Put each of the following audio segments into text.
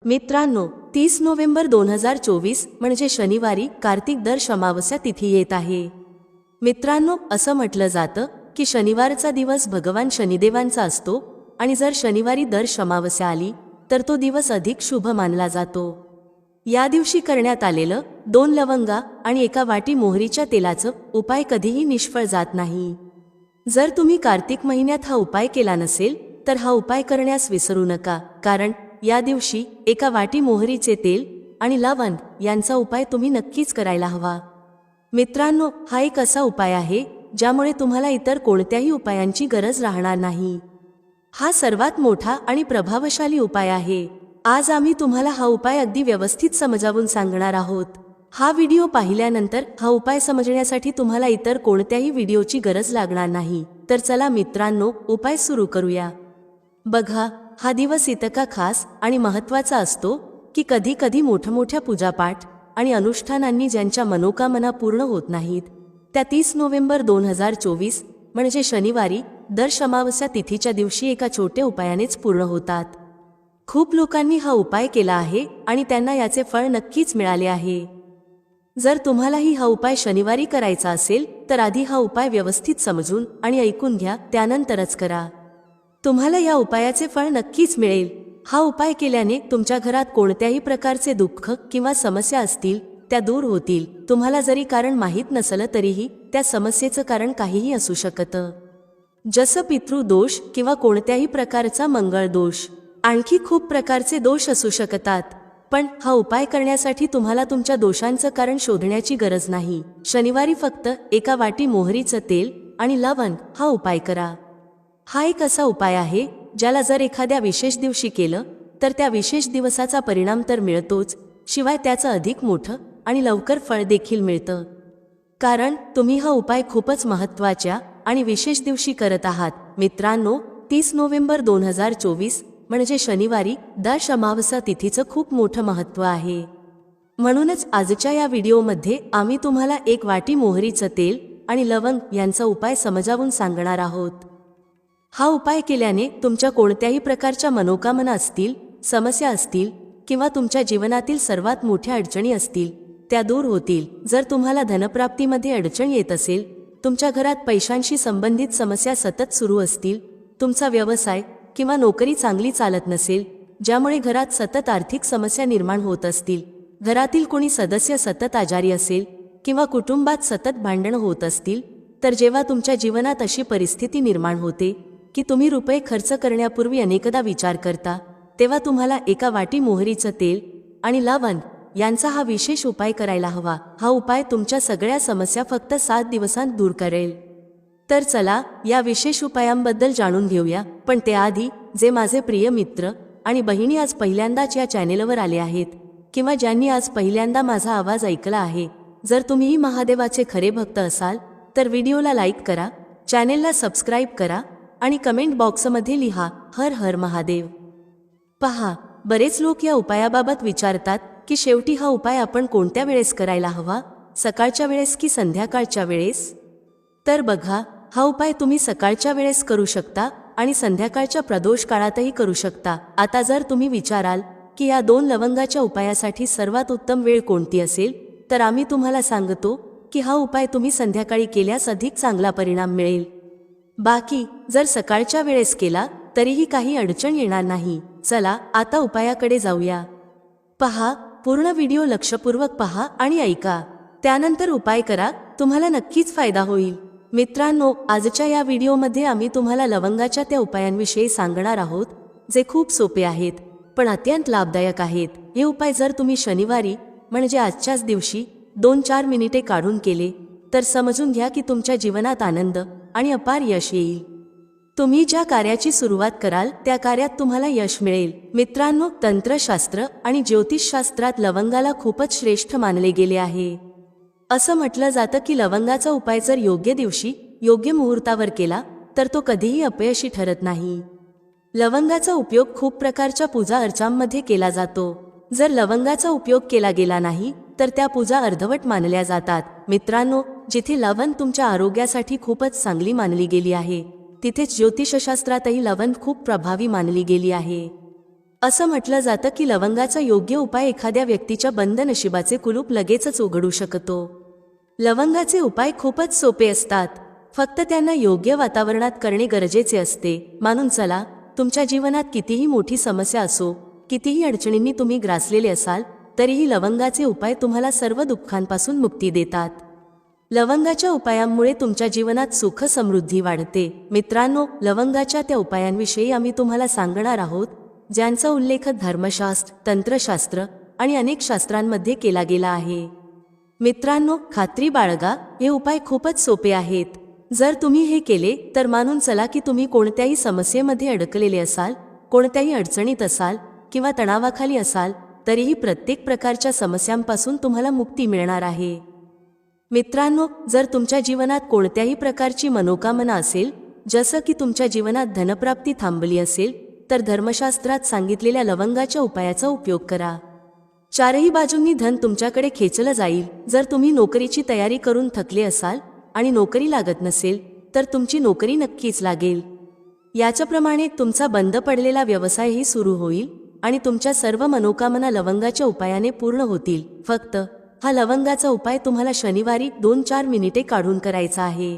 मित्रांनो, 30 नोव्हेंबर 2024 म्हणजे शनिवारी कार्तिक दर अमावस्या तिथी येत आहे. मित्रांनो, असं म्हटलं जातं की शनिवारचा दिवस भगवान शनिदेवांचा असतो आणि जर शनिवारी दर अमावस्या आली तर तो दिवस अधिक शुभ मानला जातो. या दिवशी करण्यात आलेलं 2 लवंगा आणि 1 वाटी मोहरीच्या तेलाचं उपाय कधीही निष्फळ जात नाही. जर तुम्ही कार्तिक महिन्यात हा उपाय केला नसेल तर हा उपाय करण्यास विसरू नका, कारण या दिवशी 1 वाटी मोहरीचे तेल आणि लवंग यांचा उपाय तुम्ही नक्कीच करायला हवा. मित्रांनो, हा एक असा उपाय आहे ज्यामुळे तुम्हाला इतर कोणत्याही उपायांची गरज राहणार नाही. हा सर्वात मोठा आणि प्रभावशाली उपाय आहे. आज आम्ही तुम्हाला हा उपाय अगदी व्यवस्थित समजावून सांगणार आहोत. हा व्हिडिओ पाहिल्यानंतर हा उपाय समजण्यासाठी तुम्हाला इतर कोणत्याही व्हिडिओची गरज लागणार नाही. तर चला मित्रांनो, उपाय सुरू करूया. बघा, हा दिवस इतका खास आणि महत्त्वाचा असतो की कधी कधी मोठमोठ्या पूजापाठ आणि अनुष्ठानांनी ज्यांच्या मनोकामना पूर्ण होत नाहीत त्या 30 नोव्हेंबर 2024 म्हणजे शनिवारी दर अमावस्या तिथीच्या दिवशी एका छोट्या उपायानेच पूर्ण होतात. खूप लोकांनी हा उपाय केला आहे आणि त्यांना याचे फळ नक्कीच मिळाले आहे. जर तुम्हालाही हा उपाय शनिवारी करायचा असेल तर आधी हा उपाय व्यवस्थित समजून आणि ऐकून घ्या, त्यानंतरच करा. तुम्हाला या उपायाचे फळ नक्कीच मिळेल. हा उपाय केल्याने तुमच्या घरात कोणत्याही प्रकारचे दुःख किंवा समस्या असतील त्या दूर होतील. तुम्हाला जरी कारण माहीत नसलं तरीही त्या समस्येचं कारण काहीही असू शकतं, जसं पितृदोष किंवा कोणत्याही प्रकारचा मंगळ दोष. आणखी खूप प्रकारचे दोष असू शकतात. पण हा उपाय करण्यासाठी तुम्हाला तुमच्या दोषांचं कारण शोधण्याची गरज नाही. शनिवारी फक्त 1 वाटी मोहरीचं तेल आणि लवंग हा उपाय करा. हा एक असा उपाय आहे ज्याला जर एखाद्या विशेष दिवशी केलं तर त्या विशेष दिवसाचा परिणाम तर मिळतोच, शिवाय त्याचं अधिक मोठं आणि लवकर फळ देखील मिळतं. कारण तुम्ही हा उपाय खूपच महत्त्वाच्या आणि विशेष दिवशी करत आहात. मित्रांनो, 30 नोव्हेंबर 2024 म्हणजे शनिवारी दर अमावस्या तिथीचं खूप मोठं महत्त्व आहे. म्हणूनच आजच्या या व्हिडिओमध्ये आम्ही तुम्हाला 1 वाटी मोहरीचं तेल आणि लवंग यांचा उपाय समजावून सांगणार आहोत. हा उपाय केल्याने तुमच्या कोणत्याही प्रकारच्या मनोकामना असतील, समस्या असतील किंवा तुमच्या जीवनातील सर्वात मोठ्या अडचणी असतील त्या दूर होतील. जर तुम्हाला धनप्राप्तीमध्ये अडचण येत असेल, तुमच्या घरात पैशांशी संबंधित समस्या सतत सुरू असतील, तुमचा व्यवसाय किंवा नोकरी चांगली चालत नसेल, ज्यामुळे घरात सतत आर्थिक समस्या निर्माण होत असतील, घरातील कोणी सदस्य सतत आजारी असेल किंवा कुटुंबात सतत भांडण होत असतील, तर जेव्हा तुमच्या जीवनात अशी परिस्थिती निर्माण होते की तुम्ही रुपये खर्च करण्यापूर्वी अनेकदा विचार करता, तेव्हा तुम्हाला 1 वाटी मोहरीचं तेल आणि लवंग यांचा हा विशेष उपाय करायला हवा. हा उपाय तुमच्या सगळ्या समस्या फक्त 7 दिवसांत दूर करेल. तर चला या विशेष उपायांबद्दल जाणून घेऊया. पण त्याआधी जे माझे प्रिय मित्र आणि बहिणी आज पहिल्यांदाच या चॅनेलवर आले आहेत किंवा ज्यांनी आज पहिल्यांदा माझा आवाज ऐकला आहे, जर तुम्हीही महादेवाचे खरे भक्त असाल तर व्हिडिओला लाईक करा, चॅनेलला सबस्क्राईब करा आणि कमेंट बॉक्समध्ये लिहा हर हर महादेव. पहा, बरेच लोक या उपायाबाबत विचारतात की शेवटी हा उपाय आपण कोणत्या वेळेस करायला हवा, सकाळच्या वेळेस की संध्याकाळच्या वेळेस? तर बघा, हा उपाय तुम्ही सकाळच्या वेळेस करू शकता आणि संध्याकाळच्या प्रदोष काळातही करू शकता. आता जर तुम्ही विचाराल की या 2 लवंगाच्या उपायासाठी सर्वात उत्तम वेळ कोणती असेल, तर आम्ही तुम्हाला सांगतो की हा उपाय तुम्ही संध्याकाळी केल्यास अधिक चांगला परिणाम मिळेल. बाकी जर सकाळच्या वेळेस केला तरीही काही अडचण येणार नाही. चला आता उपायाकडे जाऊया. पहा, पूर्ण व्हिडिओ लक्षपूर्वक पहा आणि ऐका, त्यानंतर उपाय करा. तुम्हाला नक्कीच फायदा होईल. मित्रांनो, आजच्या या व्हिडिओमध्ये आम्ही तुम्हाला लवंगाच्या त्या उपायांविषयी सांगणार आहोत जे खूप सोपे आहेत पण अत्यंत लाभदायक आहेत. हे उपाय जर तुम्ही शनिवारी म्हणजे आजच्याच दिवशी 2-4 मिनिटे काढून केले तर समजून घ्या की तुमच्या जीवनात आनंद आणि अपार यश येईल. तुम्ही ज्या कार्याची सुरुवात कराल त्या कार्यात तुम्हाला यश मिळेल. मित्रांनो, तंत्रशास्त्र आणि ज्योतिषशास्त्रात लवंगाला खूपच श्रेष्ठ मानले गेले आहे. असं म्हटलं जातं की लवंगाचा उपाय जर योग्य दिवशी योग्य मुहूर्तावर केला तर तो कधीही अपयशी ठरत नाही. लवंगाचा उपयोग खूप प्रकारच्या पूजा अर्चांमध्ये केला जातो. जर लवंगाचा उपयोग केला गेला नाही तर त्या पूजा अर्धवट मानल्या जातात. मित्रांनो, जिथे लवंग तुमच्या आरोग्यासाठी खूपच चांगली मानली गेली आहे, तिथेच ज्योतिषशास्त्रातही लवंग खूप प्रभावी मानली गेली आहे. असं म्हटलं जातं की लवंगाचा योग्य उपाय एखाद्या व्यक्तीच्या बंद नशिबाचे कुलूप लगेचच उघडू शकतो. लवंगाचे उपाय खूपच सोपे असतात, फक्त त्यांना योग्य वातावरणात करणे गरजेचे असते. मानून चला, तुमच्या जीवनात कितीही मोठी समस्या असो, कितीही अडचणींनी तुम्ही ग्रासलेले असाल, तरीही लवंगाचे उपाय तुम्हाला सर्व दुःखांपासून मुक्ती देतात. लवंगाच्या उपायांमुळे तुमच्या जीवनात सुख समृद्धी वाढते. मित्रांनो, लवंगाच्या त्या उपायांविषयी आम्ही तुम्हाला सांगणार आहोत, ज्यांचा उल्लेख धर्मशास्त्र, तंत्रशास्त्र आणि अनेक शास्त्रांमध्ये केला गेला आहे. मित्रांनो, खात्री बाळगा, हे उपाय खूपच सोपे आहेत. जर तुम्ही हे केले तर मानून चला की तुम्ही कोणत्याही समस्येमध्ये अडकलेले असाल, कोणत्याही अडचणीत असाल किंवा तणावाखाली असाल, तरीही प्रत्येक प्रकारच्या समस्यांपासून तुम्हाला मुक्ती मिळणार आहे. मित्रांनो, जर तुमच्या जीवनात कोणत्याही प्रकारची मनोकामना असेल, जसं की तुमच्या जीवनात धनप्राप्ती थांबली असेल, तर धर्मशास्त्रात सांगितलेल्या लवंगाच्या उपायाचा उपयोग करा. चारही बाजूंनी धन तुमच्याकडे खेचलं जाईल. जर तुम्ही नोकरीची तयारी करून थकले असाल आणि नोकरी लागत नसेल, तर तुमची नोकरी नक्कीच लागेल. याच्याप्रमाणे तुमचा बंद पडलेला व्यवसायही सुरू होईल आणि तुमच्या सर्व मनोकामना लवंगाच्या उपायाने पूर्ण होतील. फक्त हा लवंगाचा उपाय तुम्हाला शनिवारी 2-4 मिनिटे काढून करायचा आहे.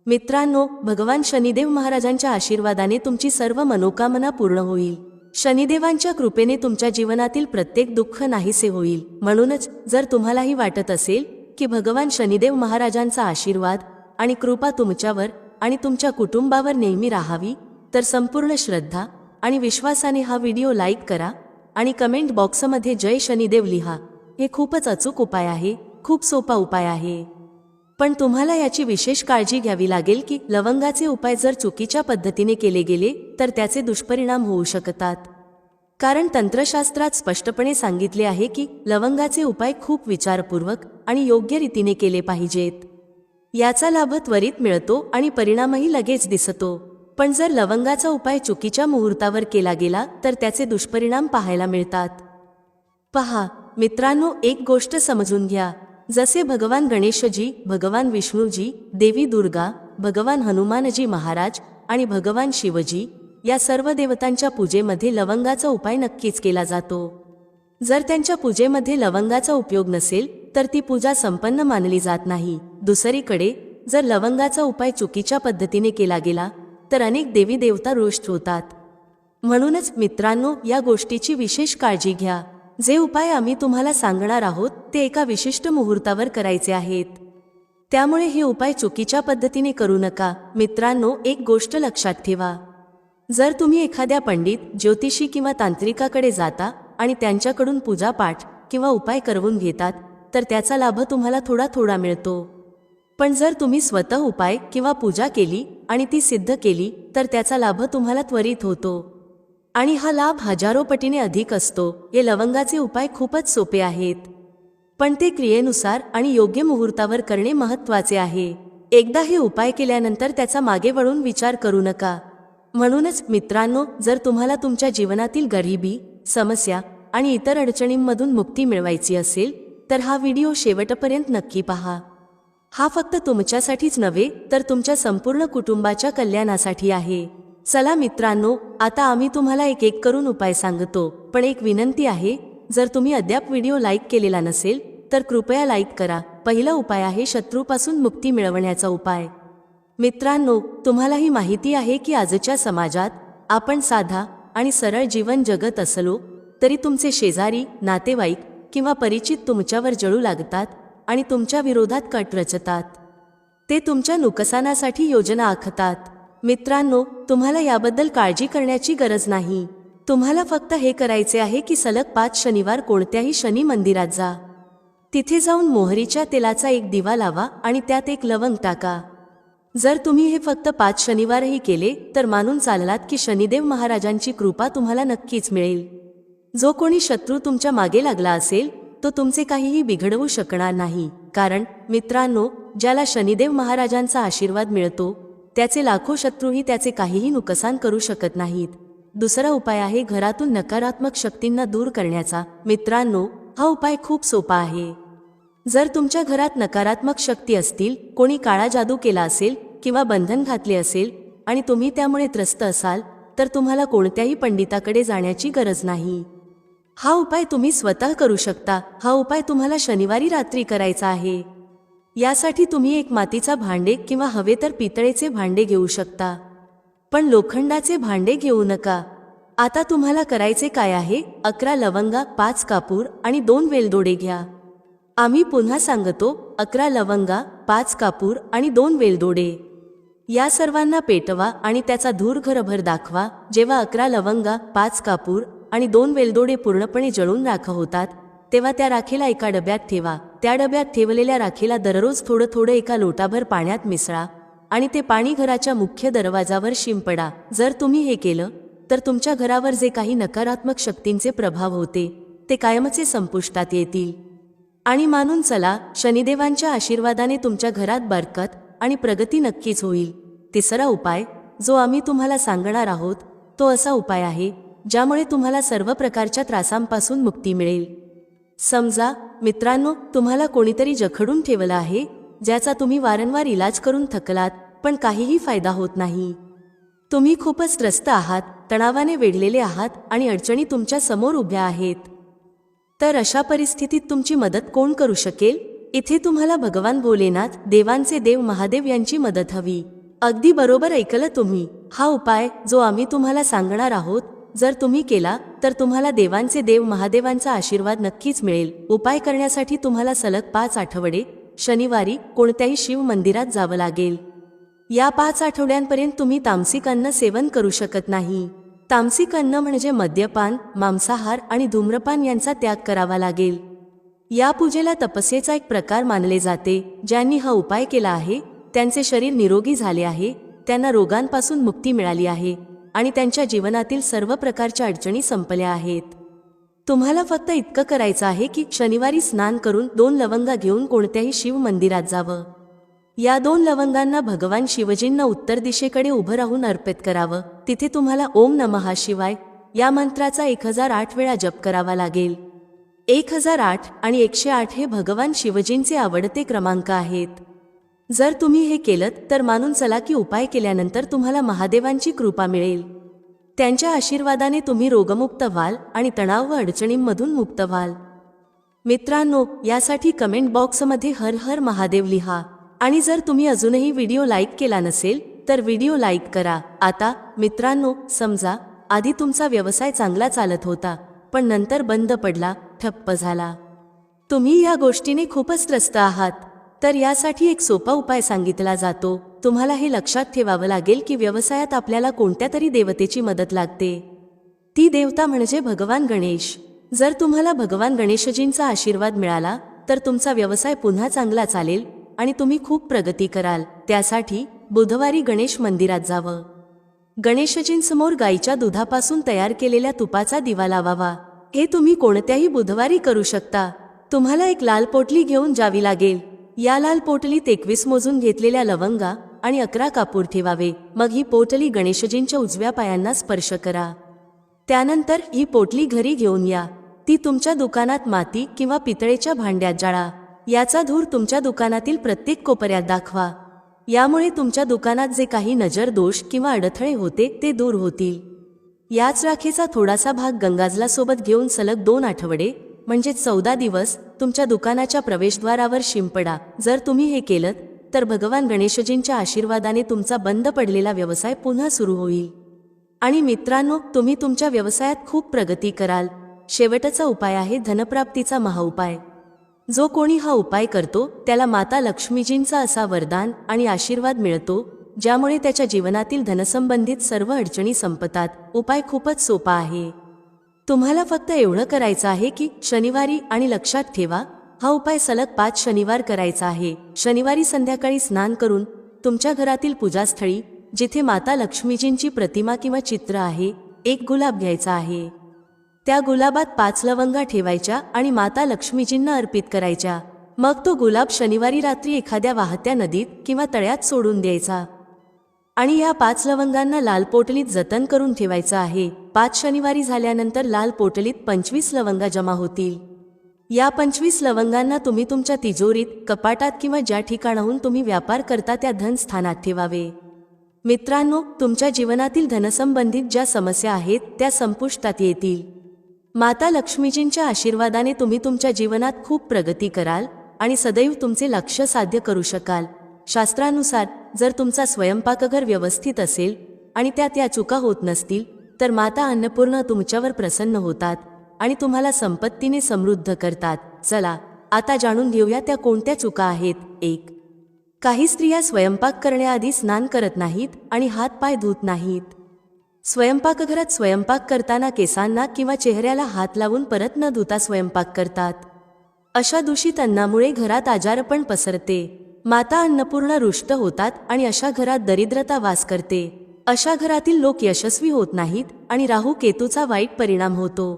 मित्रांनो, भगवान शनिदेव महाराजांच्या आशीर्वादाने तुमची सर्व मनोकामना पूर्ण होईल. शनिदेवांच्या कृपेने तुमच्या जीवनातील प्रत्येक दुःख नाहीसे होईल. म्हणूनच जर तुम्हालाही वाटत असेल की भगवान शनिदेव महाराजांचा आशीर्वाद आणि कृपा तुमच्यावर आणि तुमच्या कुटुंबावर नेहमी राहावी, तर संपूर्ण श्रद्धा आणि विश्वासाने हा व्हिडिओ लाईक करा आणि कमेंट बॉक्समध्ये जय शनिदेव लिहा. हे खूपच अचूक उपाय आहे, खूप सोपा उपाय आहे. पण तुम्हाला याची विशेष काळजी घ्यावी लागेल की लवंगाचे उपाय जर चुकीच्या पद्धतीने केले गेले तर त्याचे दुष्परिणाम होऊ शकतात. कारण तंत्रशास्त्रात स्पष्टपणे सांगितले आहे की लवंगाचे उपाय खूप विचारपूर्वक आणि योग्य रीतीने केले पाहिजेत. याचा लाभ त्वरित मिळतो आणि परिणामही लगेच दिसतो. पण जर लवंगाचा उपाय चुकीच्या मुहूर्तावर केला गेला तर त्याचे दुष्परिणाम पाहायला मिळतात. पहा मित्रांनो, एक गोष्ट समजून घ्या. जसे भगवान गणेशजी, भगवान विष्णूजी, देवी दुर्गा, भगवान हनुमानजी महाराज आणि भगवान शिवजी या सर्व देवतांच्या पूजेमध्ये लवंगाचा उपाय नक्कीच केला जातो. जर त्यांच्या पूजेमध्ये लवंगाचा उपयोग नसेल तर ती पूजा संपन्न मानली जात नाही. दुसरीकडे जर लवंगाचा उपाय चुकीच्या पद्धतीने केला गेला तर अनेक देवी देवता रुष्ट होतात. म्हणूनच मित्रांनो, या गोष्टीची विशेष काळजी घ्या. जे उपाय आम्ही तुम्हाला सांगणार आहोत ते एका विशिष्ट मुहूर्तावर करायचे आहेत. त्यामुळे हे उपाय चुकीच्या पद्धतीने करू नका. मित्रांनो, एक गोष्ट लक्षात ठेवा. जर तुम्ही एखाद्या पंडित, ज्योतिषी किंवा तांत्रिकाकडे जाता आणि त्यांच्याकडून पूजापाठ किंवा उपाय करवून घेतात तर त्याचा लाभ तुम्हाला थोडा थोडा मिळतो. पण जर तुम्ही स्वतः उपाय किंवा पूजा केली आणि ती सिद्ध केली तर त्याचा लाभ तुम्हाला त्वरित होतो आणि हा लाभ हजारो पटीने अधिक असतो. हे लवंगाचे उपाय खूपच सोपे आहेत, पण ते क्रियेनुसार आणि योग्य मुहूर्तावर करणे महत्त्वाचे आहे. एकदा हे उपाय केल्यानंतर त्याचा मागे वळून विचार करू नका. म्हणूनच मित्रांनो, जर तुम्हाला तुमच्या जीवनातील गरिबी, समस्या आणि इतर अडचणींमधून मुक्ती मिळवायची असेल तर हा व्हिडिओ शेवटपर्यंत नक्की पहा. हा फक्त तुमच्यासाठीच नव्हे तर तुमच्या संपूर्ण कुटुंबाच्या कल्याणासाठी आहे. चला मित्रांनो, आता आम्ही तुम्हाला एक एक करून उपाय सांगतो. पण एक विनंती आहे, जर तुम्ही अद्याप व्हिडिओ लाईक केलेला नसेल तर कृपया लाईक करा. पहिला उपाय आहे शत्रूपासून मुक्ती मिळवण्याचा उपाय. मित्रांनो, तुम्हालाही माहिती आहे की आजच्या समाजात आपण साधा आणि सरळ जीवन जगत असलो तरी तुमचे शेजारी, नातेवाईक किंवा परिचित तुमच्यावर जळू लागतात आणि तुमच्या विरोधात कट रचतात. ते तुमच्या नुकसानासाठी योजना आखतात. मित्रांनो, तुम्हाला याबद्दल काळजी करण्याची गरज नाही. तुम्हाला फक्त हे करायचे आहे की सलग 5 शनिवार कोणत्याही शनी मंदिरात जा. तिथे जाऊन मोहरीच्या तेलाचा एक दिवा लावा आणि त्यात एक लवंग टाका. जर तुम्ही हे फक्त 5 शनिवारही केले तर मानून चाललात की शनिदेव महाराजांची कृपा तुम्हाला नक्कीच मिळेल. जो कोणी शत्रू तुमच्या मागे लागला असेल तो तुमचे काहीही बिघडवू शकणार नाही. कारण मित्रांनो, ज्याला शनिदेव महाराजांचा आशीर्वाद मिळतो त्याचे लाखो शत्रूही त्याचे काहीही नुकसान करू शकत नाहीत. दुसरा उपाय आहे घरातून नकारात्मक शक्तींना दूर करण्याचा. मित्रांनो, हा उपाय खूप सोपा आहे. जर तुमच्या घरात नकारात्मक शक्ती असतील, कोणी काळा जादू केला असेल किंवा बंधन घातले असेल आणि तुम्ही त्यामुळे त्रस्त असाल तर तुम्हाला कोणत्याही पंडिताकडे जाण्याची गरज नाही. हा उपाय तुम्ही स्वतः करू शकता. हा उपाय तुम्हाला शनिवारी रात्री करायचा आहे. यासाठी तुम्ही एक मातीचा भांडे किंवा हवे तर पितळेचे भांडे घेऊ शकता, पण लोखंडाचे भांडे घेऊ नका. आता तुम्हाला करायचे काय आहे? 11 लवंगा, 5 कापूर आणि 2 वेलदोडे घ्या. आम्ही पुन्हा सांगतो, 11 लवंगा, 5 कापूर आणि 2 वेलदोडे. या सर्वांना पेटवा आणि त्याचा धूर घरभर दाखवा. जेव्हा 11 लवंगा, 5 कापूर आणि 2 वेलदोडे पूर्णपणे जळून राख होतात, तेव्हा त्या राखेला एका डब्यात ठेवा. त्या डब्यात ठेवलेल्या राखेला दररोज थोडं थोडं एका लोटाभर पाण्यात मिसळा आणि ते पाणी घराच्या मुख्य दरवाजावर शिंपडा. जर तुम्ही हे केलं तर तुमच्या घरावर जे काही नकारात्मक शक्तींचे प्रभाव होते ते कायमचे संपुष्टात येतील. आणि मानून चला, शनिदेवांच्या आशीर्वादाने तुमच्या घरात बरकत आणि प्रगती नक्कीच होईल. तिसरा उपाय जो आम्ही तुम्हाला सांगणार आहोत तो असा उपाय आहे ज्यामुळे तुम्हाला सर्व प्रकारच्या त्रासांपासून मुक्ती मिळेल. समजा मित्रांनो, तुम्हाला कोणीतरी जखडून ठेवलं आहे, ज्याचा तुम्ही वारंवार इलाज करून थकलात पण काहीही फायदा होत नाही. तुम्ही खूपच त्रस्त आहात, तणावाने वेढलेले आहात आणि अडचणी तुमच्या समोर उभ्या आहेत. तर अशा परिस्थितीत तुमची मदत कोण करू शकेल? इथे तुम्हाला भगवान भोलेनाथ, देवांचे देव महादेव यांची मदत हवी. अगदी बरोबर ऐकलं तुम्ही. हा उपाय जो आम्ही तुम्हाला सांगणार आहोत जर तुम्ही केला तर तुम्हाला देवांचे देव महादेवांचा आशीर्वाद नक्कीच मिळेल. उपाय करण्यासाठी तुम्हाला सलग 5 आठवडे शनिवारी कोणत्याही शिव मंदिरात जावं लागेल. या 5 आठवड्यांपर्यंत तुम्ही तामसिक अन्न सेवन करू शकत नाही. तामसिक अन्न म्हणजे मद्यपान, मांसाहार आणि धूम्रपान यांचा त्याग करावा लागेल. या पूजेला तपस्येचा एक प्रकार मानले जाते. ज्यांनी हा उपाय केला आहे त्यांचे शरीर निरोगी झाले आहे, त्यांना रोगांपासून मुक्ती मिळाली आहे आणि त्यांच्या जीवनातील सर्व प्रकारच्या अडचणी संपल्या आहेत. तुम्हाला फक्त इतकं करायचं आहे की शनिवारी स्नान करून 2 लवंगा घेऊन कोणत्याही शिव मंदिरात जावं. या 2 लवंगांना भगवान शिवजींना उत्तर दिशेकडे उभं राहून अर्पित करावं. तिथे तुम्हाला ओम नमः शिवाय या मंत्राचा 1008 वेळा जप करावा लागेल. 1008 आणि 108 हे भगवान शिवजींचे आवडते क्रमांक आहेत. जर तुम्ही हे केलं तर मानून चला की उपाय केल्यानंतर तुम्हाला महादेवांची कृपा मिळेल. त्यांच्या आशीर्वादाने तुम्ही रोगमुक्त व्हाल आणि तणाव व अडचणींमधून मुक्त व्हाल. मित्रांनो, यासाठी कमेंट बॉक्समध्ये हर हर महादेव लिहा आणि जर तुम्ही अजूनही व्हिडिओ लाईक केला नसेल तर व्हिडिओ लाईक करा. आता मित्रांनो, समजा आधी तुमचा व्यवसाय चांगला चालत होता पण नंतर बंद पडला, ठप्प झाला. तुम्ही या गोष्टीने खूपच त्रस्त आहात. तर यासाठी एक सोपा उपाय सांगितला जातो. तुम्हाला हे लक्षात ठेवावं लागेल की व्यवसायात आपल्याला कोणत्या तरी देवतेची मदत लागते. ती देवता म्हणजे भगवान गणेश. जर तुम्हाला भगवान गणेशजींचा आशीर्वाद मिळाला तर तुमचा व्यवसाय पुन्हा चांगला चालेल आणि तुम्ही खूप प्रगती कराल. त्यासाठी बुधवारी गणेश मंदिरात जावं. गणेशजींसमोर गाईच्या दुधापासून तयार केलेल्या तुपाचा दिवा लावावा. हे तुम्ही कोणत्याही बुधवारी करू शकता. तुम्हाला एक लाल पोटली घेऊन जावी लागेल. या लाल पोटलीत 21 मोजून घेतलेल्या लवंगा आणि 11 कापूर ठेवावे. मग ही पोटली गणेशजींच्या उजव्या पायांना स्पर्श करा. त्यानंतर ही पोटली घरी घेऊन या. ती तुमच्या दुकानात माती किंवा पितळेच्या भांड्यात जाळा. याचा धूर तुमच्या दुकानातील प्रत्येक कोपऱ्यात दाखवा. यामुळे तुमच्या दुकानात जे काही नजर दोष किंवा अडथळे होते ते दूर होतील. याच राखेचा थोडासा भाग गंगाजलासोबत घेऊन सलग 2 आठवडे म्हणजे 14 दिवस तुमच्या दुकानाच्या प्रवेशद्वारावर शिंपडा. जर तुम्ही हे केलं तर भगवान गणेशजींच्या आशीर्वादाने तुमचा बंद पडलेला व्यवसाय पुन्हा सुरू होईल. आणि मित्रांनो, तुम्ही तुमच्या व्यवसायात खूप प्रगती कराल. शेवटचा उपाय आहे धनप्राप्तीचा महाउपाय. जो कोणी हा उपाय करतो त्याला माता लक्ष्मीजींचा असा वरदान आणि आशीर्वाद मिळतो ज्यामुळे त्याच्या जीवनातील धनसंबंधित सर्व अडचणी संपतात. उपाय खूपच सोपा आहे. तुम्हाला फक्त एवढं करायचं आहे की शनिवारी, आणि लक्षात ठेवा हा उपाय सलग 5 शनिवार करायचा आहे. शनिवारी संध्याकाळी स्नान करून तुमच्या घरातील पूजास्थळी जिथे माता लक्ष्मीजींची प्रतिमा किंवा चित्र आहे, एक गुलाब घ्यायचा आहे. त्या गुलाबात 5 लवंगा ठेवायच्या आणि माता लक्ष्मीजींना अर्पित करायच्या. मग तो गुलाब शनिवारी रात्री एखाद्या वाहत्या नदीत किंवा तळ्यात सोडून द्यायचा. आणि या 5 लवंगांना लाल पोटलीत जतन करून ठेवायचं आहे. 5 शनिवारी झाल्यानंतर लाल पोटलीत 25 लवंगा जमा होतील. या 25 लवंगांना तुम्ही तुमच्या तिजोरीत, कपाटात किंवा ज्या ठिकाणाहून तुम्ही व्यापार करता त्या धन स्थानात ठेवावे. मित्रांनो, तुमच्या जीवनातील धनसंबंधित ज्या समस्या आहेत त्या संपुष्टात येतील. माता लक्ष्मीजींच्या आशीर्वादाने तुम्ही तुमच्या जीवनात खूप प्रगती कराल आणि सदैव तुमचे लक्ष्य साध्य करू शकाल. शास्त्रानुसार जर तुमचा स्वयंपाकघर व्यवस्थित असेल आणि त्यात या चुका होत नसतील तर माता अन्नपूर्णा तुमच्यावर प्रसन्न होतात आणि तुम्हाला संपत्तीने समृद्ध करतात. चला आता जाणून घेऊया त्या कोणत्या चुका आहेत. 1. काही स्त्रिया स्वयंपाक करण्याआधी स्नान करत नाहीत आणि हात पाय धुत नाहीत. स्वयंपाकघरात स्वयंपाक करताना केसांना किंवा चेहऱ्याला हात लावून परत न धुता स्वयंपाक करतात. अशा दूषित अन्नामुळे घरात आजारपण पसरते. माता अन्नपूर्णा रुष्ट होतात आणि अशा घरात दरिद्रता वास करते. अशा घरातील लोक यशस्वी होत नाहीत आणि राहू केतूचा वाईट परिणाम होतो.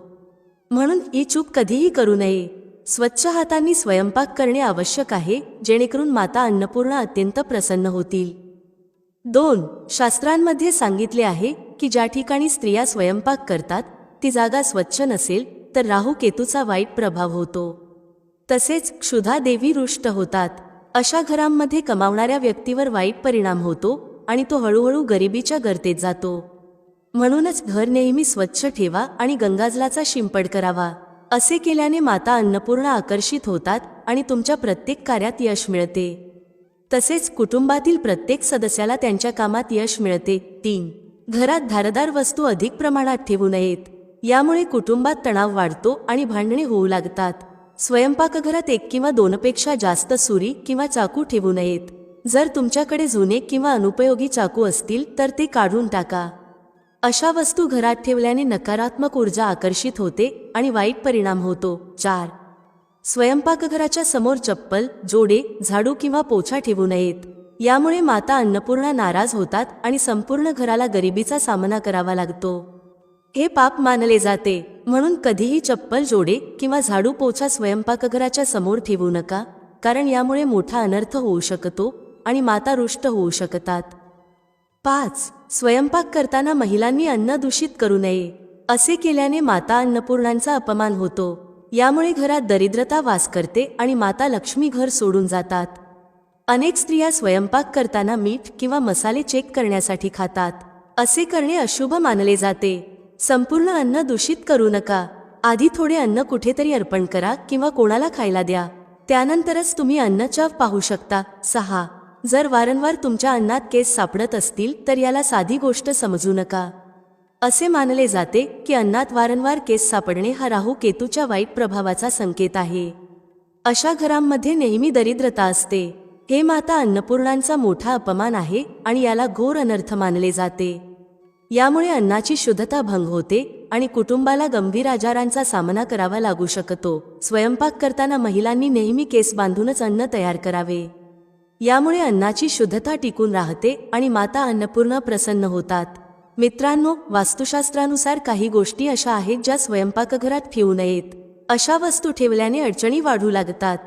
म्हणून ही चूक कधीही करू नये. स्वच्छ हातांनी स्वयंपाक करणे आवश्यक आहे जेणेकरून माता अन्नपूर्णा अत्यंत प्रसन्न होतील. 2. शास्त्रांमध्ये सांगितले आहे की ज्या ठिकाणी स्त्रिया स्वयंपाक करतात ती जागा स्वच्छ नसेल तर राहू केतूचा वाईट प्रभाव होतो. तसेच क्षुधा देवी रुष्ट होतात. अशा घरांमध्ये कमावणाऱ्या व्यक्तीवर वाईट परिणाम होतो आणि तो हळूहळू गरिबीच्या गर्तेत जातो. म्हणूनच घर नेहमी स्वच्छ ठेवा आणि गंगाजलाचा शिंपड करावा. असे केल्याने माता अन्नपूर्णा आकर्षित होतात आणि तुमच्या प्रत्येक कार्यात यश मिळते. तसेच कुटुंबातील प्रत्येक सदस्याला त्यांच्या कामात यश मिळते. 3. घरात धारदार वस्तू अधिक प्रमाणात ठेवू नयेत. यामुळे कुटुंबात तणाव वाढतो आणि भांडणे होऊ लागतात. स्वयंपाकघरात 1 किंवा 2 पेक्षा जास्त सुरी किंवा चाकू ठेवू नयेत. जर तुमच्याकडे जुने किंवा अनुपयोगी चाकू असतील तर ते काढून टाका. अशा वस्तू घरात ठेवल्याने नकारात्मक ऊर्जा आकर्षित होते आणि वाईट परिणाम होतो. 4. स्वयंपाकघराच्या समोर चप्पल, जोडे, झाडू किंवा पोछा ठेवू नयेत. यामुळे माता अन्नपूर्णा नाराज होतात आणि संपूर्ण घराला गरिबीचा सामना करावा लागतो. हे पाप मानले जाते. म्हणून कधीही चप्पल, जोडे किंवा झाडू, पोछा स्वयंपाकघराच्या समोर ठेवू नका, कारण यामुळे मोठा अनर्थ होऊ शकतो आणि माता रुष्ट होऊ शकतात. 5. स्वयंपाक करताना महिलांनी अन्न दूषित करू नये. असे केल्याने माता अन्नपूर्णांचा अपमान होतो. यामुळे घरात दरिद्रता वास करते आणि माता लक्ष्मी घर सोडून जातात. अनेक स्त्रिया स्वयंपाक करताना मीठ किंवा मसाले चेक करण्यासाठी खातात. असे करणे अशुभ मानले जाते. संपूर्ण अन्न दूषित करू नका. आधी थोडे अन्न कुठेतरी अर्पण करा किंवा कोणाला खायला द्या. त्यानंतरच तुम्ही अन्न चव पाहू शकता. 6. जर वारंवार तुमच्या अन्नात केस सापडत असतील तर याला साधी गोष्ट समजू नका. असे मानले जाते की अन्नात वारंवार केस सापडणे हा राहू केतूच्या वाईट प्रभावाचा संकेत आहे. अशा घरांमध्ये नेहमी दरिद्रता असते. हे माता अन्नपूर्णांचा मोठा अपमान आहे आणि याला घोर अनर्थ मानले जाते. यामुळे अन्नाची शुद्धता भंग होते आणि कुटुंबाला गंभीर आजारांचा सामना करावा लागू शकतो. स्वयंपाक करताना महिलांनी नेहमी केस बांधूनच अन्न तयार करावे. यामुळे अन्नाची शुद्धता टिकून राहते आणि माता अन्नपूर्णा प्रसन्न होतात. मित्रांनो, वास्तुशास्त्रानुसार काही गोष्टी अशा आहेत ज्या स्वयंपाकघरात ठेवू नयेत. अशा वस्तू ठेवल्याने अडचणी वाढू लागतात.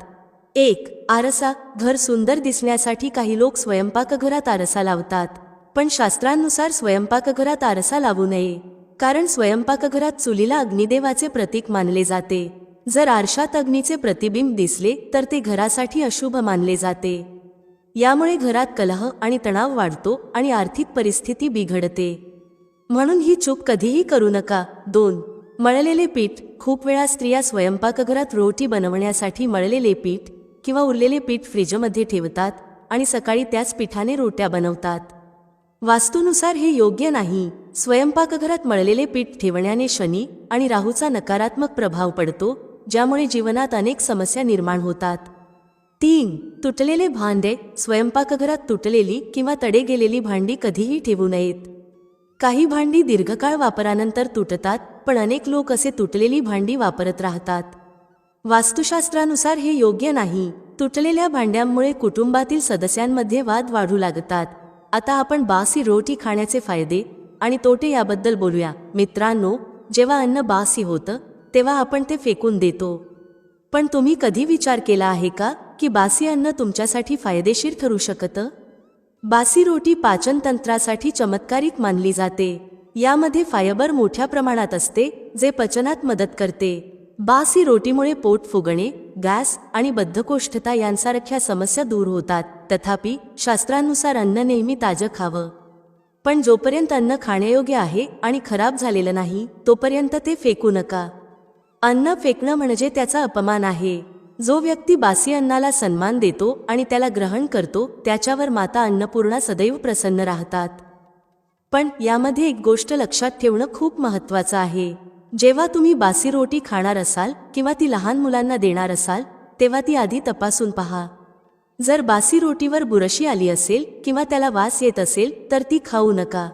1. आरसा. घर सुंदर दिसण्यासाठी काही लोक स्वयंपाकघरात आरसा लावतात. पण शास्त्रांनुसार स्वयंपाकघरात आरसा लावू नये, कारण स्वयंपाकघरात चुलीला अग्निदेवाचे प्रतीक मानले जाते. जर आरशात अग्नीचे प्रतिबिंब दिसले तर ते घरासाठी अशुभ मानले जाते. यामुळे घरात कलह आणि तणाव वाढतो आणि आर्थिक परिस्थिती बिघडते. म्हणून ही चूक कधीही करू नका. 2. मळलेले पीठ. खूप वेळा स्त्रिया स्वयंपाकघरात रोटी बनवण्यासाठी मळलेले पीठ किंवा उरलेले पीठ फ्रीजमध्ये ठेवतात आणि सकाळी त्याच पिठाने रोट्या बनवतात. वास्तुनुसार हे योग्य नाही. स्वयंपाकघरात मळलेले पीठ ठेवण्याने शनी आणि राहूचा नकारात्मक प्रभाव पडतो, ज्यामुळे जीवनात अनेक समस्या निर्माण होतात. 3. तुटलेले भांडे. स्वयंपाकघरात तुटलेली किंवा तडे गेलेली भांडी कधीही ठेवू नयेत. काही भांडी दीर्घकाळ वापरानंतर तुटतात, पण अनेक लोक असे तुटलेली भांडी वापरत राहतात. वास्तुशास्त्रानुसार हे योग्य नाही. तुटलेल्या भांड्यांमुळे कुटुंबातील सदस्यांमध्ये वाद वाढू लागतात. आता आपण बासी रोटी खाण्याचे फायदे आणि तोटे याबद्दल बोलूया. मित्रांनो, जेव्हा अन्न बासी होतं तेव्हा आपण ते फेकून देतो. पण तुम्ही कधी विचार केला आहे का की बासी अन्न तुमच्यासाठी फायदेशीर ठरू शकतं? बासी रोटी पाचनतंत्रासाठी चमत्कारिक मानली जाते. यामध्ये फायबर मोठ्या प्रमाणात असते, जे पचनात मदत करते. बासी रोटीमुळे पोट फुगणे, गॅस आणि बद्धकोष्ठता यांसारख्या समस्या दूर होतात. तथापि शास्त्रानुसार अन्न नेहमी ताजं खावं. पण जोपर्यंत अन्न खाण्यायोग्य आहे आणि खराब झालेलं नाही तोपर्यंत ते फेकू नका. अन्न फेकणं म्हणजे त्याचा अपमान आहे. जो व्यक्ती बासी अन्नाला सन्मान देतो आणि त्याला ग्रहण करतो त्याच्यावर माता अन्नपूर्णा सदैव प्रसन्न राहतात. पण यामध्ये एक गोष्ट लक्षात ठेवणं खूप महत्त्वाचं आहे. जेव्हा तुम्ही बासी रोटी खाणार असाल किंवा ती लहान मुलांना देणार असाल तेव्हा ती आधी तपासून पहा. जर बासी रोटीवर बुरशी आली असेल किंवा त्याला वास येत असेल तर ती खाऊ नका.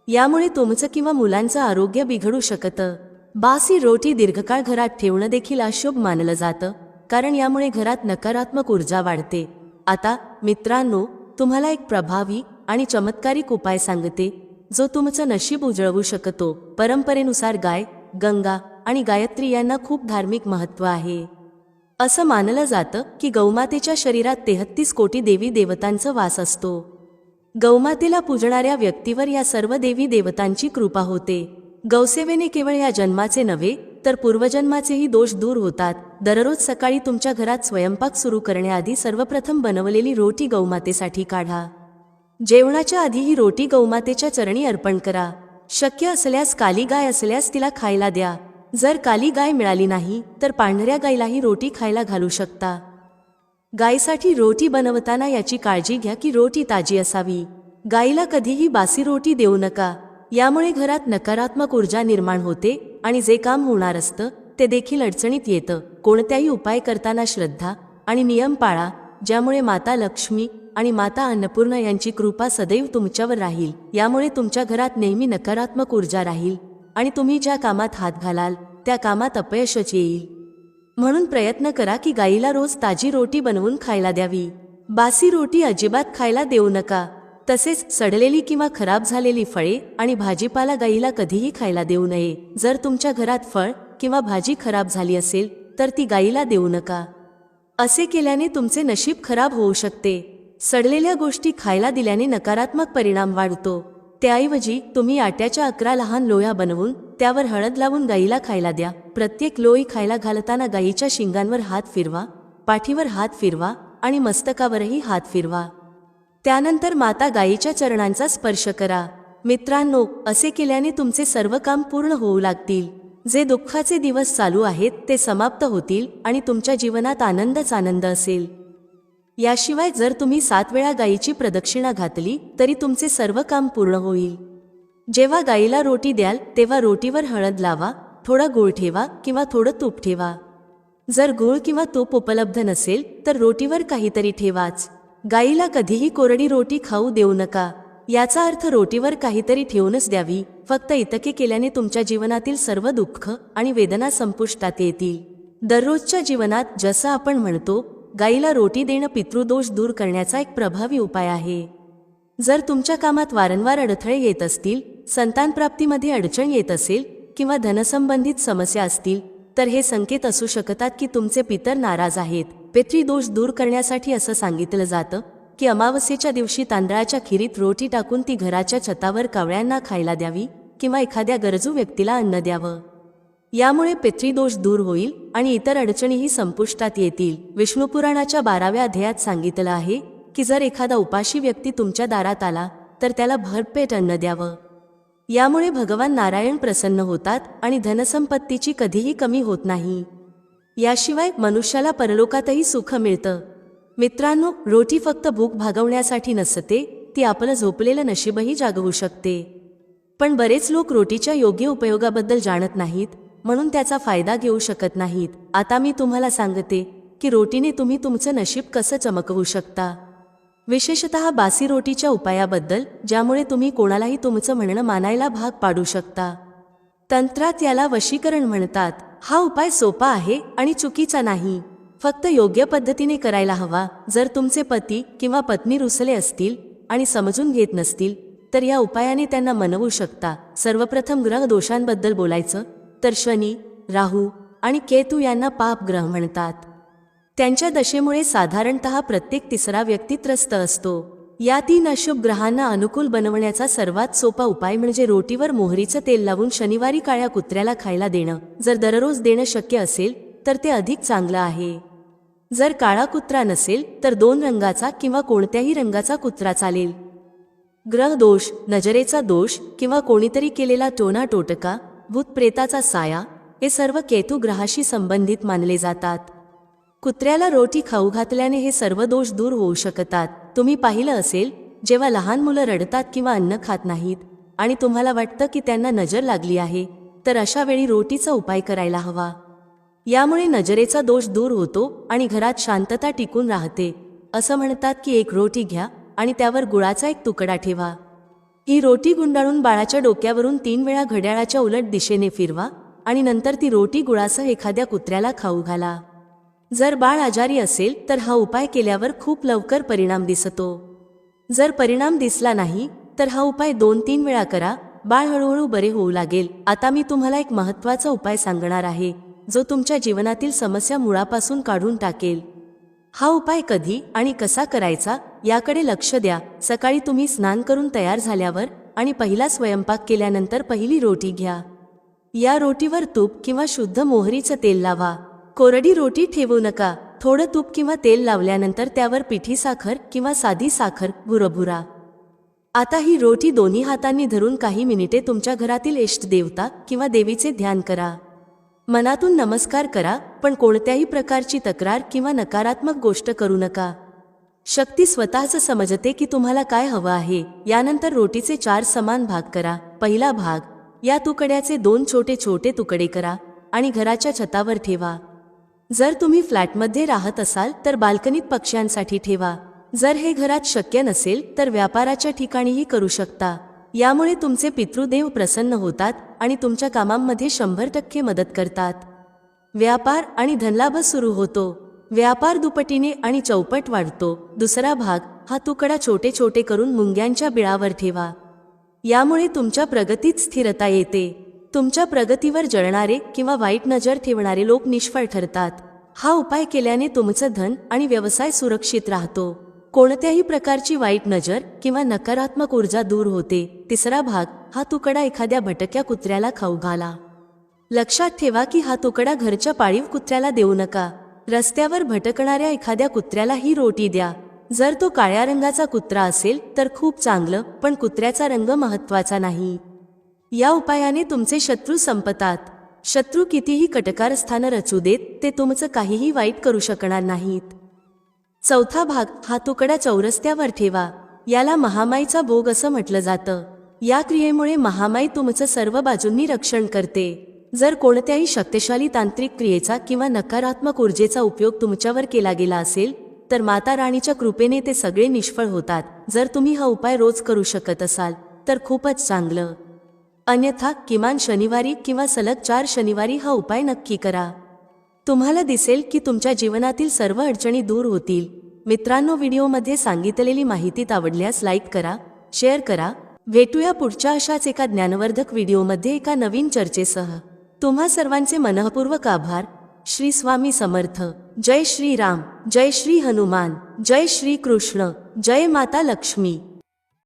यामुळे तुमचं किंवा मुलांचं आरोग्य बिघडू शकतं. बासी रोटी दीर्घकाळ घरात ठेवणं देखील अशुभ मानलं जातं, कारण यामुळे घरात नकारात्मक ऊर्जा वाढते. आता मित्रांनो, तुम्हाला एक प्रभावी आणि चमत्कारिक उपाय सांगते जो तुमचं नशीब उजळवू शकतो. परंपरेनुसार गाय, गंगा आणि गायत्री यांना खूप धार्मिक महत्त्व आहे. असं मानलं जातं की गौमातेच्या शरीरात 33 कोटी देवी देवतांचा वास असतो. गौमातेला पूजणाऱ्या व्यक्तीवर या सर्व देवी देवतांची कृपा होते. गौसेवेने केवळ या जन्माचे नव्हे तर पूर्वजन्माचेही दोष दूर होतात. दररोज सकाळी तुमच्या घरात स्वयंपाक सुरू करण्याआधी सर्वप्रथम बनवलेली रोटी गौमातेसाठी काढा. जेवणाच्या आधी ही रोटी गौमातेच्या चरणी अर्पण करा. शक्य असल्यास काली गाय असल्यास तिला खायला द्या. जर काली गाय मिळाली नाही तर पांढऱ्या गायीलाही रोटी खायला घालू शकता. गायीसाठी रोटी बनवताना याची काळजी घ्या की रोटी ताजी असावी. गायीला कधीही बासी रोटी देऊ नका. यामुळे घरात नकारात्मक ऊर्जा निर्माण होते आणि जे काम होणार असतं ते देखील अडचणीत येतं. कोणत्याही उपाय करताना श्रद्धा आणि नियम पाळा, ज्यामुळे माता लक्ष्मी आणि माता अन्नपूर्णा यांची कृपा सदैव तुमच्यावर राहील. यामुळे तुमच्या घरात नेहमी नकारात्मक ऊर्जा राहील आणि तुम्ही ज्या कामात हात घालाल त्या कामात अपयशच येईल. म्हणून प्रयत्न करा की गायीला रोज ताजी रोटी बनवून खायला द्यावी. बासी रोटी अजिबात खायला देऊ नका. तसेच सडलेली किंवा खराब झालेली फळे आणि भाजीपाला गायीला कधीही खायला देऊ नये. जर तुमच्या घरात फळ किंवा भाजी खराब झाली असेल तर ती गायीला देऊ नका. असे केल्याने तुमचे नशीब खराब होऊ शकते. सडलेल्या गोष्टी खायला दिल्याने नकारात्मक परिणाम वाढतो. त्याऐवजी तुम्ही आट्याच्या 11 लहान लोया बनवून त्यावर हळद लावून गायीला खायला द्या. प्रत्येक लोई खायला घालताना गायीच्या शिंगांवर हात फिरवा, पाठीवर हात फिरवा आणि मस्तकावरही हात फिरवा. त्यानंतर माता गायीच्या चरणांचा स्पर्श करा. मित्रांनो, असे केल्याने तुमचे सर्व काम पूर्ण होऊ लागतील. जे दुःखाचे दिवस चालू आहेत ते समाप्त होतील आणि तुमच्या जीवनात आनंदच आनंद असेल. याशिवाय जर तुम्ही 7 वेळा गायीची प्रदक्षिणा घातली तरी तुमचे सर्व काम पूर्ण होईल. जेव्हा गायीला रोटी द्याल तेव्हा रोटीवर हळद लावा, थोडा गूळ ठेवा किंवा थोडं तूप ठेवा. जर गूळ किंवा तूप उपलब्ध नसेल तर रोटीवर काहीतरी ठेवाच. गायीला कधीही कोरडी रोटी खाऊ देऊ नका. याचा अर्थ रोटीवर काहीतरी ठेवूनच द्यावी. फक्त इतके केल्याने तुमच्या जीवनातील सर्व दुःख आणि वेदना संपुष्टात येतील. दररोजच्या जीवनात जसं आपण म्हणतो, गायीला रोटी देणं पितृदोष दूर करण्याचा एक प्रभावी उपाय आहे. जर तुमच्या कामात वारंवार अडथळे येत असतील, संतानप्राप्तीमध्ये अडचण येत असेल किंवा धनसंबंधित समस्या असतील तर हे संकेत असू शकतात की तुमचे पितर नाराज आहेत. पितृदोष दूर करण्यासाठी असं सांगितलं जातं की अमावस्येच्या दिवशी तांदळाच्या खिरीत रोटी टाकून ती घराच्या छतावर कावळ्यांना खायला द्यावी किंवा एखाद्या गरजू व्यक्तीला अन्न द्यावं. यामुळे पितृदोष दूर होईल आणि इतर अडचणीही संपुष्टात येतील. विष्णुपुराणाच्या 12व्या अध्यायात सांगितलं आहे की जर एखादा उपाशी व्यक्ती तुमच्या दारात आला तर त्याला भरपेट अन्न द्यावं. यामुळे भगवान नारायण प्रसन्न होतात आणि धनसंपत्तीची कधीही कमी होत नाही. याशिवाय मनुष्याला परलोकातही सुख मिळतं. मित्रांनो, रोटी फक्त भूक भागवण्यासाठी नसते, ती आपलं झोपलेलं नशीबही जागवू शकते. पण बरेच लोक रोटीच्या योग्य उपयोगाबद्दल जाणत नाहीत, म्हणून त्याचा फायदा घेऊ शकत नाहीत. आता मी तुम्हाला सांगते की रोटीने तुम्ही तुमचं नशीब कसं चमकवू शकता. विशेषतः बासी रोटीच्या उपायाबद्दल, ज्यामुळे तुम्ही कोणालाही तुमचं म्हणणं मानायला भाग पाडू शकता. तंत्रात याला वशीकरण म्हणतात. हा उपाय सोपा आहे आणि चुकीचा नाही. फक्त योग्य पद्धतीने करायला हवा. जर तुमचे पती किंवा पत्नी रुसले असतील आणि समजून घेत नसतील तर या उपायाने त्यांना मनवू शकता. सर्वप्रथम ग्रह दोषांबद्दल बोलायचं तर शनी, राहू आणि केतू यांना पाप ग्रह म्हणतात. त्यांच्या दशेमुळे साधारणतः प्रत्येक 3रा व्यक्ती त्रस्त असतो. या 3 अशुभ ग्रहांना अनुकूल बनवण्याचा सर्वात सोपा उपाय म्हणजे रोटीवर मोहरीचं तेल लावून शनिवारी काळ्या कुत्र्याला खायला देणं. जर दररोज देणं शक्य असेल तर ते अधिक चांगलं आहे. जर काळा कुत्रा नसेल तर 2 रंगाचा किंवा कोणत्याही रंगाचा कुत्रा चालेल. ग्रह दोष, नजरेचा दोष किंवा कोणीतरी केलेला टोना टोटका, भूतप्रेताचा साया हे सर्व केतू ग्रहाशी संबंधित मानले जातात. कुत्र्याला रोटी खाऊ घातल्याने हे सर्व दोष दूर होऊ शकतात. तुम्ही पाहिलं असेल, जेव्हा लहान मुलं रडतात किंवा अन्न खात नाहीत आणि तुम्हाला वाटतं की त्यांना नजर लागली आहे, तर अशा वेळी रोटीचा उपाय करायला हवा. यामुळे नजरेचा दोष दूर होतो आणि घरात शांतता टिकून राहते. असं म्हणतात की एक रोटी घ्या आणि त्यावर गुळाचा एक तुकडा ठेवा. ही रोटी गुंडाळून बाळाच्या डोक्यावरून 3 वेळा घड्याळाच्या उलट दिशेने फिरवा आणि नंतर ती रोटी गुळासह एखाद्या कुत्र्याला खाऊ घाला. जर बाळ आजारी असेल तर हा उपाय केल्यावर खूप लवकर परिणाम दिसतो. जर परिणाम दिसला नाही तर हा उपाय 2-3 वेळा करा. बाळ हळूहळू बरे होऊ लागेल. आता मी तुम्हाला एक महत्त्वाचा उपाय सांगणार आहे, जो तुमच्या जीवनातील समस्या मुळापासून काढून टाकेल. हा उपाय कधी आणि कसा करायचा याकडे लक्ष द्या. सकाळी तुम्ही स्नान करून तयार झाल्यावर आणि पहिला स्वयंपाक केल्यानंतर पहिली रोटी घ्या. या रोटीवर तूप किंवा शुद्ध मोहरीचं तेल लावा. कोरडी रोटी ठेवू नका. थोडं तूप किंवा तेल लावल्यानंतर त्यावर पिठी साखर किंवा साधी साखर भुरभुरा. आता ही रोटी दोन्ही हातांनी धरून काही मिनिटे तुमच्या घरातील इष्ट देवता किंवा देवीचे ध्यान करा. मनातून नमस्कार करा, पण कोणत्याही प्रकारची तक्रार किंवा नकारात्मक गोष्ट करू नका. शक्ती स्वतःच समजते की तुम्हाला काय हवं आहे. यानंतर रोटीचे 4 समान भाग करा. पहिला भाग, या तुकड्याचे 2 छोटे छोटे तुकडे करा आणि घराच्या छतावर ठेवा. जर तुम्ही फ्लॅटमध्ये राहत असाल तर बाल्कनीत पक्ष्यांसाठी ठेवा. जर हे घरात शक्य नसेल तर व्यापाराच्या ठिकाणीही करू शकता. यामुळे तुमचे पितृदेव प्रसन्न होतात आणि तुमच्या कामांमध्ये 100% मदत करतात. व्यापार आणि धनलाभ सुरू होतो. व्यापार दुपटीने आणि चौपट वाढतो. दुसरा भाग, हा तुकडा छोटे छोटे करून मुंग्यांच्या बिळावर ठेवा. यामुळे तुमच्या प्रगतीत स्थिरता येते. तुमच्या प्रगतीवर जळणारे किंवा वाईट नजर ठेवणारे लोक निष्फळ ठरतात. हा उपाय केल्याने तुमचं धन आणि व्यवसाय सुरक्षित राहतो. कोणत्याही प्रकारची वाईट नजर किंवा नकारात्मक ऊर्जा दूर होते. तिसरा भाग, हा तुकडा एखाद्या भटक्या कुत्र्याला खाऊ घाला. लक्षात ठेवा की हा तुकडा घरच्या पाळीव कुत्र्याला देऊ नका. रस्त्यावर भटकणाऱ्या एखाद्या कुत्र्याला ही रोटी द्या. जर तो काळ्या रंगाचा कुत्रा असेल तर खूप चांगलं, पण कुत्र्याचा रंग महत्त्वाचा नाही. या उपायाने तुमचे शत्रू संपतात. शत्रू कितीही कटकारस्थानं रचू देत, ते तुमचं काहीही वाईट करू शकणार नाहीत. चौथा भाग, हा तुकडा चौरस्त्यावर ठेवा. याला महामाईचा भोग असं म्हटलं जातं. या क्रियेमुळे महामाई तुमचं सर्व बाजूंनी रक्षण करते. जर कोणत्याही शक्तिशाली तांत्रिक क्रियेचा किंवा नकारात्मक ऊर्जेचा उपयोग तुमच्यावर केला गेला असेल तर माता राणीच्या कृपेने ते सगळे निष्फळ होतात. जर तुम्ही हा उपाय रोज करू शकत असाल तर खूपच चांगलं. अन्यथा किमान शनिवारी किंवा सलग 4 शनिवारी हा उपाय नक्की करा. तुम्हाला दिसेल की तुमच्या जीवनातील सर्व अडचणी दूर होतील. मित्रांनो, व्हिडिओमध्ये सांगितलेली माहिती आवडल्यास लाईक करा, शेअर करा. भेटूया पुढच्या अशाच एका ज्ञानवर्धक व्हिडिओमध्ये एका नवीन चर्चेसह. तुम्हा सर्वांचे मनःपूर्वक आभार. श्री स्वामी समर्थ. जय श्री राम, जय श्री हनुमान, जय श्री कृष्ण, जय माता लक्ष्मी.